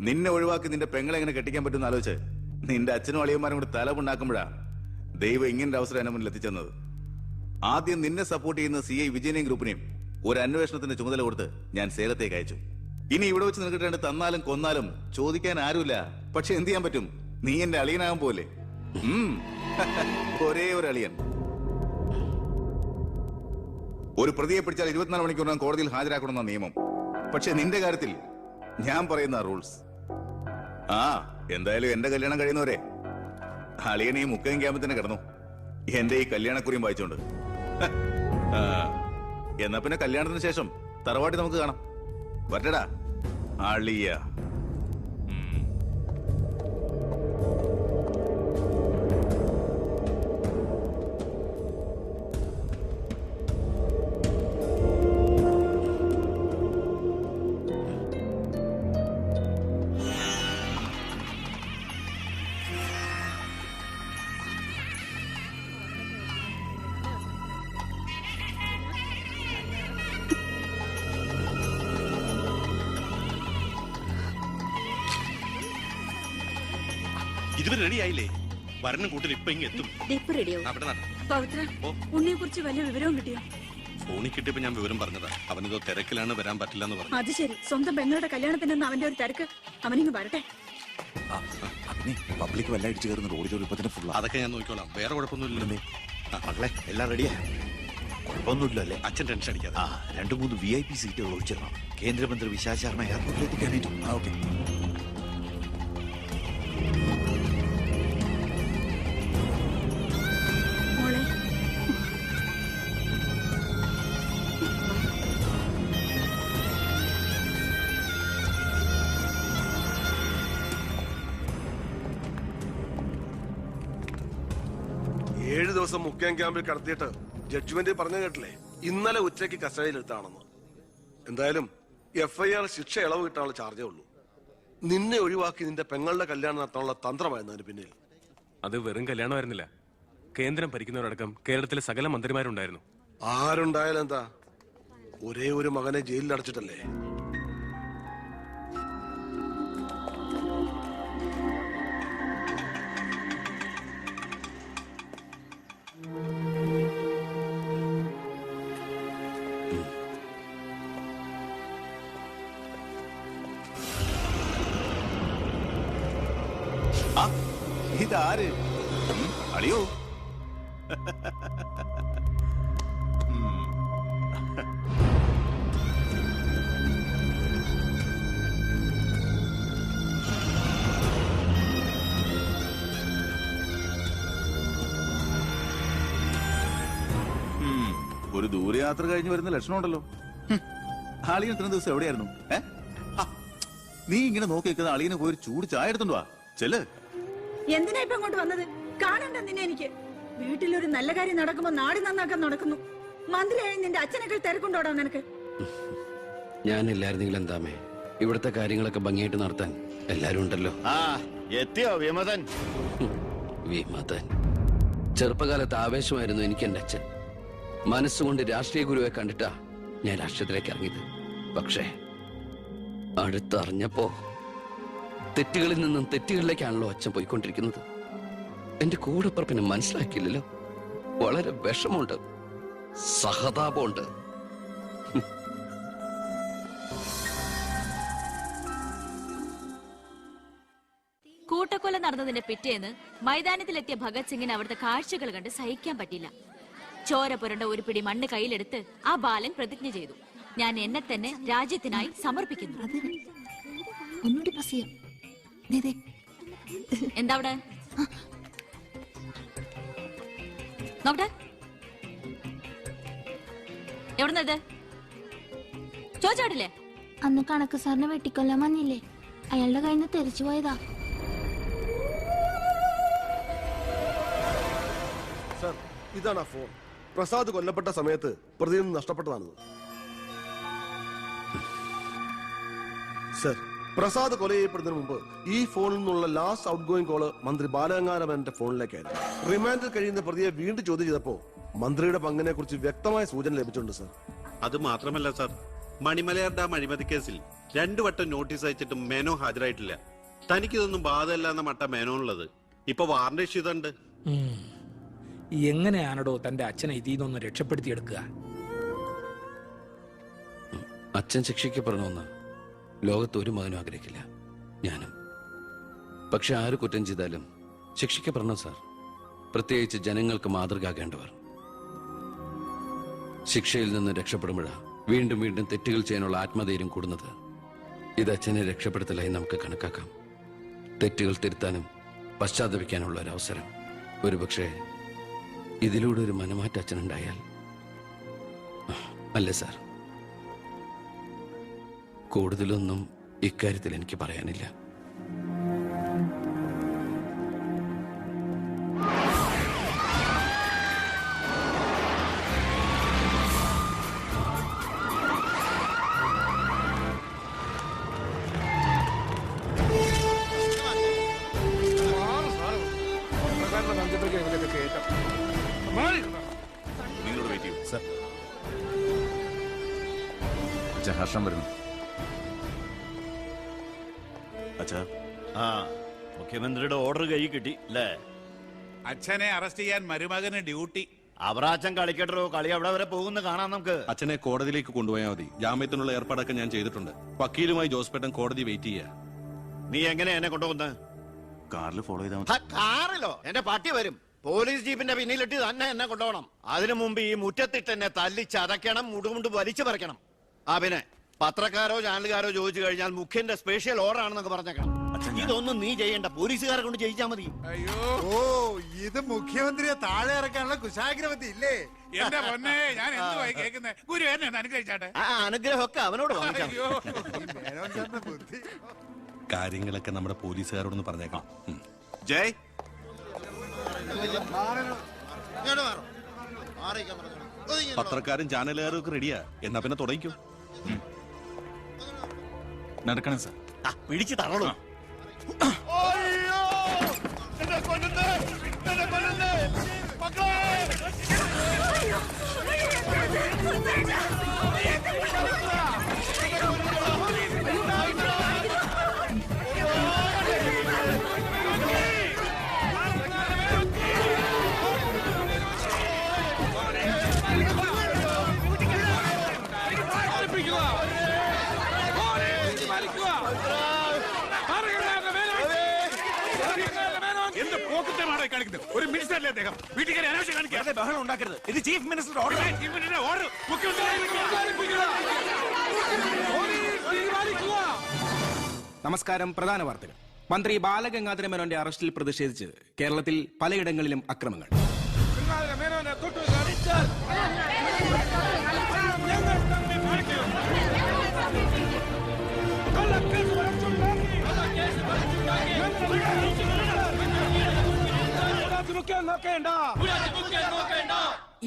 നിന്നെ ഒഴിവാക്കി നിന്റെ പെങ്ങളെ എങ്ങനെ കെട്ടിക്കാൻ പറ്റുമെന്ന് ആലോചിച്ച് നിന്റെ അച്ഛനും അളിയന്മാരും കൂടി തലമുണ്ടാക്കുമ്പോഴാ ദൈവം ഇങ്ങനൊരു അവസരം എന്നെ മുന്നിൽ എത്തിച്ചെന്നത്. ആദ്യം നിന്നെ സപ്പോർട്ട് ചെയ്യുന്ന CI വിജയനെയും ഗ്രൂപ്പിനെയും ഒരു അന്വേഷണത്തിന്റെ ചുമതല കൊടുത്ത് ഞാൻ സേലത്തേക്ക് അയച്ചു. ഇനി ഇവിടെ വെച്ച് നിൽക്കിട്ട് തന്നാലും കൊന്നാലും ചോദിക്കാൻ ആരുമില്ല. പക്ഷെ എന്ത് ചെയ്യാൻ പറ്റും? നീ എന്റെ അളിയനാകാൻ പോലെ. ഒരേ ഒരു അളിയൻ. ഒരു പ്രതിയെ പിടിച്ചാൽ 24 മണിക്കൂറിനകം കോടതിയിൽ ഹാജരാക്കണമെന്ന നിയമം. പക്ഷെ നിന്റെ കാര്യത്തിൽ ഞാൻ പറയുന്ന റൂൾസ്. എന്തായാലും എന്റെ കല്യാണം കഴിയുന്നവരെ അളിയൻ ഈ മുക്കയും ക്യാമ്പിൽ തന്നെ കിടന്നു എന്റെ ഈ കല്യാണക്കുറിയും വായിച്ചോണ്ട്. എന്നാ പിന്നെ കല്യാണത്തിന് ശേഷം തറവാട്ടി നമുക്ക് കാണാം. വരട്ടടാ അളിയ. ഇതുവരെ റെഡി ആയില്ലേ? വരണം കൂട്ടിൽ ഇപ്പൊ ഇങ്ങ് എത്തും. ഉണ്ണിയെ കുറിച്ച് വലിയ വിവരവും കിട്ടിയോ? ഫോണിൽ കിട്ടിയപ്പോ ഞാൻ വിവരം പറഞ്ഞതാ. അവനിതോ തിരക്കിലാണ്, വരാൻ പറ്റില്ല എന്ന് പറഞ്ഞു. അത് ശരി. സ്വന്തം പെങ്ങളുടെ കല്യാണത്തിനൊന്നും അവന്റെ ഒരു തിരക്ക്. അവനിങ്ങ് വരട്ടെ. പബ്ലിക് വല്ല അടിച്ചു കയറുന്ന റോഡിൽ അതൊക്കെ ഞാൻ നോക്കിക്കോളാം. വേറെ കുഴപ്പമൊന്നുമില്ലല്ലേ മകളെ? എല്ലാം റെഡിയാ? കുഴപ്പമൊന്നുമില്ലല്ലേ? അച്ഛൻ ടെൻഷൻ അടിക്കാതെ. 2-3 VIP സീറ്റുകൾ ഒഴിച്ചിടണം. കേന്ദ്രമന്ത്രി വിശാൽ ശർമ്മ എയർപോർട്ടിൽ എത്തിക്കാനായിട്ടും. ഓക്കെ. മോളെ, 7 ദിവസം മുഖ്യം ക്യാമ്പിൽ കടത്തിയിട്ട് ജഡ്ജ്മെന്റ് പറഞ്ഞു കേട്ടില്ലേ? ഇന്നലെ ഉച്ചയ്ക്ക് കസ്റ്റഡിയിലെടുത്താണെന്ന്. എന്തായാലും FIR ശിക്ഷ ഇളവ് കിട്ടാനുള്ള ചാർജേ ഉള്ളൂ. നിന്നെ ഒഴിവാക്കി നിന്റെ പെങ്ങളുടെ കല്യാണം നടത്താനുള്ള തന്ത്രമായിരുന്നു അതിന് പിന്നിൽ. അത് വെറും കല്യാണമായിരുന്നില്ല. കേന്ദ്രം ഭരിക്കുന്നവരടക്കം കേരളത്തിലെ സകല മന്ത്രിമാരുണ്ടായിരുന്നു. ആരുണ്ടായാലും എന്താ, ഒരേ ഒരു മകനെ ജയിലിൽ അടച്ചിട്ടല്ലേ? ഇതാര്? അളിയോ? ഒരു ദൂരയാത്ര കഴിഞ്ഞ് വരുന്ന ലക്ഷണമുണ്ടല്ലോ. അളിയൻ ഇത്രയും ദിവസം എവിടെയായിരുന്നു? നീ ഇങ്ങനെ നോക്കി നിൽക്കുന്ന അളിയനെ പോയി ഒരു ചൂട് ചായ എടുത്തോണ്ട് വാ. ചെല്ല്. എന്തിനാ ഇപ്പൊ അങ്ങോട്ട് വന്നത്? കാണണ്ട നിന്നെ എനിക്ക്. വീട്ടിലൊരു നല്ല കാര്യം നടക്കുമ്പോ നാട് നന്നാക്കാൻ നടക്കുന്നു. മന്ത്രിയായി നിന്റെ അച്ഛനൊക്കെ തിരക്കുണ്ടോടാ നിനക്ക്? ഞാനില്ലായിരുന്നെങ്കിൽ എന്താമേ, ഇവിടുത്തെ കാര്യങ്ങളൊക്കെ ഭംഗിയായിട്ട് നടത്താൻ എല്ലാരും ഉണ്ടല്ലോ. എത്തിയോ വിമതൻ? വിമതൻ ചെറുപ്പകാലത്ത് ആവേശമായിരുന്നു എനിക്ക് എന്റെ അച്ഛൻ. മനസ്സുകൊണ്ട് രാഷ്ട്രീയ ഗുരുവെ കണ്ടിട്ടാ ഞാൻ രാഷ്ട്രീയത്തിലേക്ക് ഇറങ്ങിയത്. പക്ഷേ അടുത്തറിഞ്ഞപ്പോ തെറ്റുകളിൽ നിന്നും തെറ്റുകളിലേക്കാണല്ലോ അച്ഛൻ പോയിക്കൊണ്ടിരിക്കുന്നത്. എന്റെ കൂടെപ്പറപ്പിനെ മനസ്സിലാക്കിയില്ലല്ലോ. വളരെ വിഷമമുണ്ട്, സഹതാപമുണ്ട്. കൂട്ടക്കൊല നടന്നതിന്റെ പിറ്റേന്ന് മൈതാനത്തിലെത്തിയ ഭഗത് സിംഗിന് അവിടുത്തെ കാഴ്ചകൾ കണ്ട് സഹിക്കാൻ പറ്റില്ല. ചോര പുരണ്ട ഒരു പിടി മണ്ണ് കയ്യിലെടുത്ത് ആ ബാലൻ പ്രതിജ്ഞ ചെയ്തു, ഞാൻ എന്നെ തന്നെ രാജ്യത്തിനായി സമർപ്പിക്കുന്നു. എന്താ അവിടെ നോക്കട്ടെ? എവിടുന്നത് ചോദിച്ചാടില്ലേ? അന്ന് കണക്ക് സാറിനെ വെട്ടിക്കൊല്ലാൻ വന്നില്ലേ, അയാളുടെ കയ്യിൽ നിന്ന് തെറിച്ചു പോയതാ. സർ, ഇതാണ് ആ ഫോൺ. പ്രസാദ് കൊല്ലപ്പെട്ട സമയത്ത് പ്രതിയിൽ നിന്ന് നഷ്ടപ്പെട്ടതാണത്. സർ, പ്രസാദ് കൊല ചെയ്യപ്പെടുന്നതിന് മുമ്പ് ഈ ഫോണിൽ നിന്നുള്ള ലാസ്റ്റ് ഔട്ട് ഗോയിങ് കോള് മന്ത്രി ബാലഗംഗാധരന്റെ ഫോണിലേക്കായിരുന്നു. റിമാൻഡിൽ കഴിയുന്ന പ്രതിയെ വീണ്ടും ചോദ്യം ചെയ്തപ്പോ മന്ത്രിയുടെ പങ്കിനെ കുറിച്ച് വ്യക്തമായ സൂചന ലഭിച്ചിട്ടുണ്ട് സർ. അത് മാത്രമല്ല സർ, മണിമലയാർ ഡാം അഴിമതി കേസിൽ രണ്ടു വട്ടം നോട്ടീസ് അയച്ചിട്ടും മേനോ ഹാജരായിട്ടില്ല. തനിക്കിതൊന്നും ബാധമല്ല എന്ന മട്ട മേനോനുള്ളത്. ഇപ്പൊ വാറന്റ് ഇഷ്യൂ ഇതുണ്ട്. എങ്ങനെയാണോ തന്റെ അച്ഛനെ ഇതിൽ നിന്നൊന്ന് രക്ഷപ്പെടുത്തിയെടുക്കുക? അച്ഛൻ ശിക്ഷിക്കപ്പെടണമെന്ന് ലോകത്ത് ഒരു മകനും ആഗ്രഹിക്കില്ല, ഞാനും. പക്ഷെ ആര് കുറ്റം ചെയ്താലും ശിക്ഷിക്കപ്പെടണം സാർ, പ്രത്യേകിച്ച് ജനങ്ങൾക്ക് മാതൃകയാകേണ്ടവർ. ശിക്ഷയിൽ നിന്ന് രക്ഷപ്പെടുമ്പോഴാ വീണ്ടും വീണ്ടും തെറ്റുകൾ ചെയ്യാനുള്ള ആത്മധൈര്യം കൂടുന്നത്. ഇത് അച്ഛനെ രക്ഷപ്പെടുത്തലായി നമുക്ക് കണക്കാക്കാം. തെറ്റുകൾ തിരുത്താനും പശ്ചാത്തപിക്കാനുള്ള ഒരു അവസരം. ഒരുപക്ഷെ ഇതിലൂടെ ഒരു മനമാറ്റ അച്ഛനുണ്ടായാൽ. അല്ലേ സാർ? കൂടുതലൊന്നും ഇക്കാര്യത്തിൽ എനിക്ക് പറയാനില്ല. നിങ്ങളോട് വെയിറ്റ് ചെയ്യൂ സർ. അച്ഛാ, ഹർഷം വരുന്നു. അച്ഛാ, മുഖ്യമന്ത്രിയുടെ ഓർഡർ കൈ കിട്ടി അല്ലേ? അച്ഛനെ അറസ്റ്റ് ചെയ്യാൻ മരുമകന് ഡ്യൂട്ടി. അവറാച്ചൻ കളിക്കട്ടോ, കളി അവിടെ വരെ പോകുന്ന കാണാം നമുക്ക്. അച്ഛനെ കോടതിയിലേക്ക് കൊണ്ടുപോയാൽ മതി. ജാമ്യത്തിനുള്ള ഏർപ്പാടൊക്കെ ഞാൻ ചെയ്തിട്ടുണ്ട്. വക്കീലുമായി ജോസ്പേട്ടൻ കോടതി വെയിറ്റ് ചെയ്യാ. നീ എങ്ങനെ എന്നെ കൊണ്ടുപോകുന്നത്? കാറിൽ ഫോളോ ചെയ്താൽ ഹ, കാറിലോ? എന്റെ പട്ടി വരും. പോലീസ് ജീപ്പിന്റെ പിന്നിലിട്ട് തന്നെ എന്നെ കൊണ്ടുപോകണം. അതിനു മുമ്പ് ഈ മുറ്റത്തിട്ട് എന്നെ തല്ലി ചതയ്ക്കണം, മുടുമുണ്ട് വലിച്ചു പറിക്കണം. ആ പിന്നെ പത്രക്കാരോ ചാനലുകാരോ ചോദിച്ചു കഴിഞ്ഞാൽ മുഖ്യന്റെ സ്പെഷ്യൽ ഓർഡർ ആണെന്നൊക്കെ പറഞ്ഞേക്കണം. ഇതൊന്നും നീ ചെയ്യണ്ട, പോലീസുകാരെ കൊണ്ട് ചെയ്യിച്ചാ മതി. അയ്യോ, ഓ, ഇത് മുഖ്യമന്ത്രിയെ താഴെ ഇറക്കാനുള്ള കുശാഗ്രമതി ഇല്ലേ? എന്റെ പൊന്നെ, ഞാൻ എന്തുവായി കേൾക്കുന്നേ? ഗുരു എന്നെ ഒന്ന് അനുഗ്രഹിച്ചാട്ടെ. ആ അനുഗ്രഹമൊക്കെ അവനോട് വാങ്ങിച്ചാ മതി. അയ്യോ, മേനോൻ സാറിന്റെ ബുദ്ധി. കാര്യങ്ങളൊക്കെ നമ്മുടെ പോലീസുകാരോടൊന്ന് പറഞ്ഞേക്കാം. ജയ്, പത്രക്കാരും ചാനലുകാരും ഒക്കെ റെഡിയാ. എന്നാ പിന്നെ തുടങ്ങിക്കും. നടക്കണം സാർ. പിടിച്ചു തള്ളൂ. എന്ത് പോക്കറ്റമാണ് കാണിക്കുന്നത്? ഒരു മിനിസ്റ്ററല്ലേ അദ്ദേഹം? വീട്ടിൽ കയറി അനാവശ്യം കാണിക്കാതെ ബഹളം ഉണ്ടാക്കരുത്. ഇത് ചീഫ് മിനിസ്റ്ററുടെ ഓർഡർ. ചീഫ് മിനിസ്റ്ററുടെ ഓർഡർ നമസ്കാരം. പ്രധാന വാർത്തകൾ. മന്ത്രി ബാലഗംഗാധര മേനോന്റെ അറസ്റ്റിൽ പ്രതിഷേധിച്ച് കേരളത്തിൽ പലയിടങ്ങളിലും അക്രമങ്ങൾ. നോക്കേണ്ട